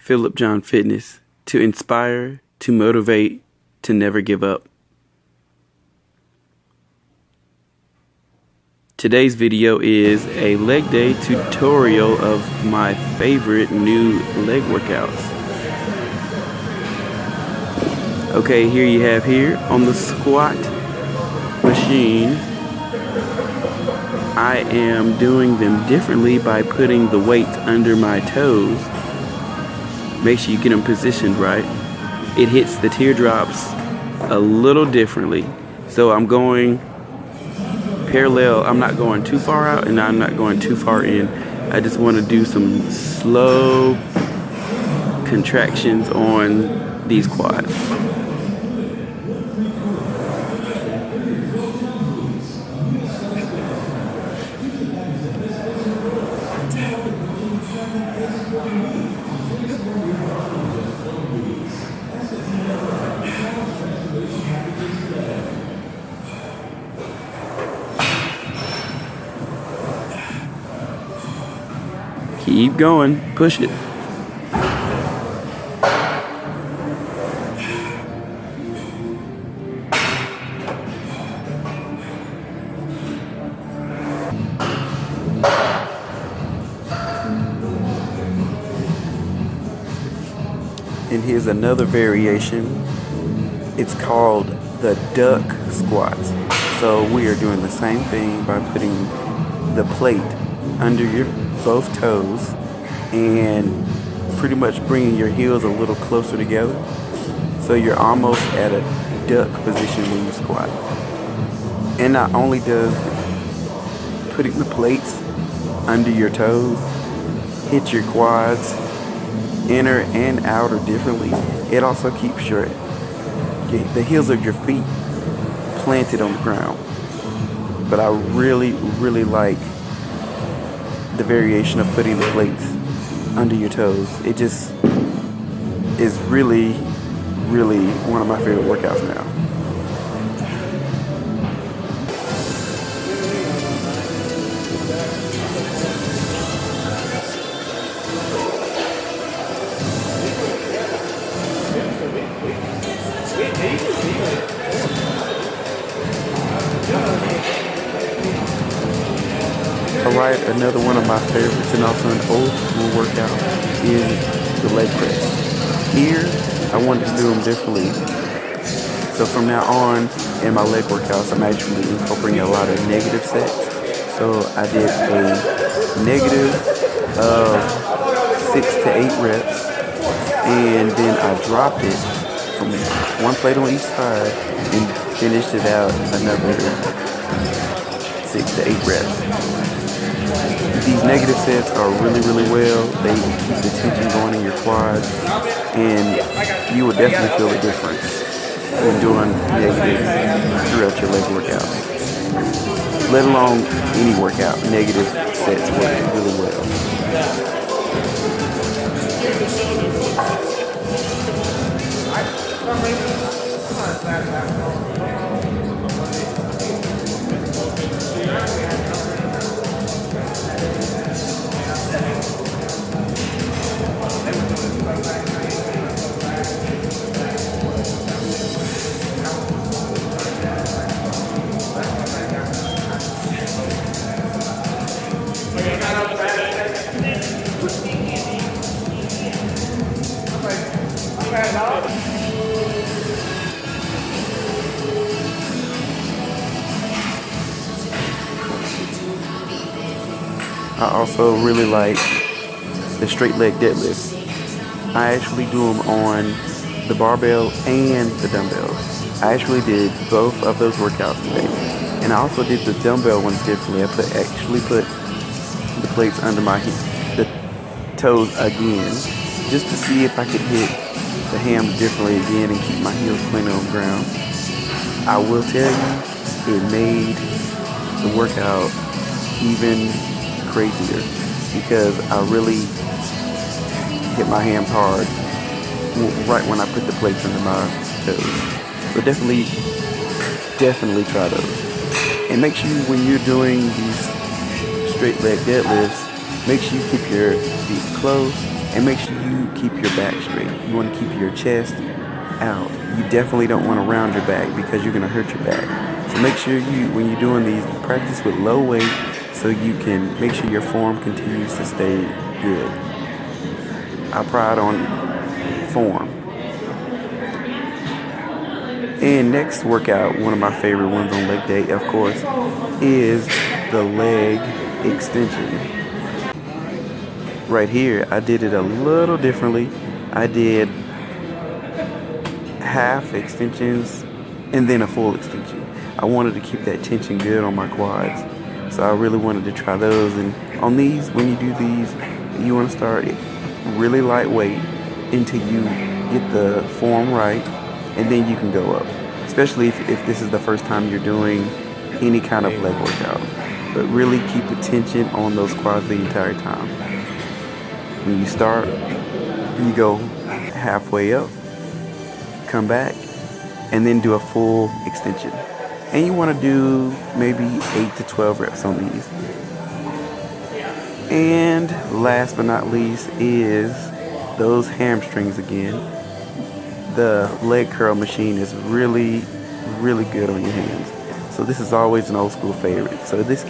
Philip John Fitness, to inspire, to motivate, to never give up. Today's video is a leg day tutorial of my favorite new leg workouts. Okay, here you have here on the squat machine, I am doing them differently by putting the weights under my toes. Make sure you get them positioned right. It hits the teardrops a little differently. So I'm going parallel. I'm not going too far out and I'm not going too far in. I just want to do some slow contractions on these quads. Keep going, push it. And here's another variation. It's called the duck squats. So we are doing the same thing by putting the plate under your both toes and pretty much bringing your heels a little closer together, so you're almost at a duck position when you squat. And not only does putting the plates under your toes hit your quads inner and outer differently, it also keeps the heels of your feet planted on the ground. But I really like the variation of putting the plates under your toes. It just is really one of my favorite workouts now. Alright, another one of my favorites and also an old school workout is the leg press. Here, I wanted to do them differently. So from now on, in my leg workouts, I'm actually incorporating a lot of negative sets. So I did a negative of 6 to 8 reps, and then I dropped it from one plate on each side and finished it out another 6 to 8 reps. These negative sets are really well. They keep the tension going in your quads, and you will definitely feel the difference when doing negatives throughout your leg workout. Let alone any workout, negative sets work really well. I also really like the straight leg deadlifts. I actually do them on the barbell and the dumbbells. I actually did both of those workouts today. And I also did the dumbbell ones differently. I actually put the plates under the toes again, just to see if I could hit the hams differently again and keep my heels planted on the ground. I will tell you, it made the workout even crazier because I really hit my hams hard right when I put the plates under my toes. So definitely try those. And make sure when you're doing these straight leg deadlifts, make sure you keep your feet closed And make sure you keep your back straight. You want to keep your chest out. You definitely don't want to round your back because you're going to hurt your back. So make sure when you're doing these, you practice with low weight so you can make sure your form continues to stay good. I pride on form. And next workout, one of my favorite ones on leg day, of course, is the leg extension. Right here, I did it a little differently. I did half extensions and then a full extension. I wanted to keep that tension good on my quads, so I really wanted to try those. And on these, when you do these, you want to start really lightweight until you get the form right, and then you can go up, especially if this is the first time you're doing any kind of leg workout. But really keep the tension on those quads the entire time. When you start, you go halfway up, come back, and then do a full extension. And you want to do maybe 8 to 12 reps on these. And last but not least is those hamstrings again. The leg curl machine is really good on your hands. So this is always an old school favorite. So this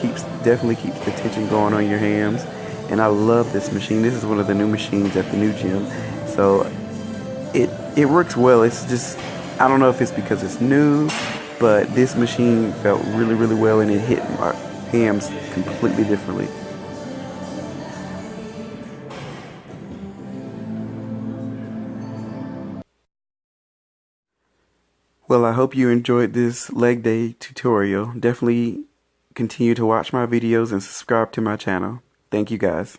definitely keeps the tension going on your hams. And I love this machine. This is one of the new machines at the new gym. So it works well. It's just, I don't know if it's because it's new, but this machine felt really well, and it hit my hams completely differently. Well, I hope you enjoyed this leg day tutorial. Definitely continue to watch my videos and subscribe to my channel. Thank you guys.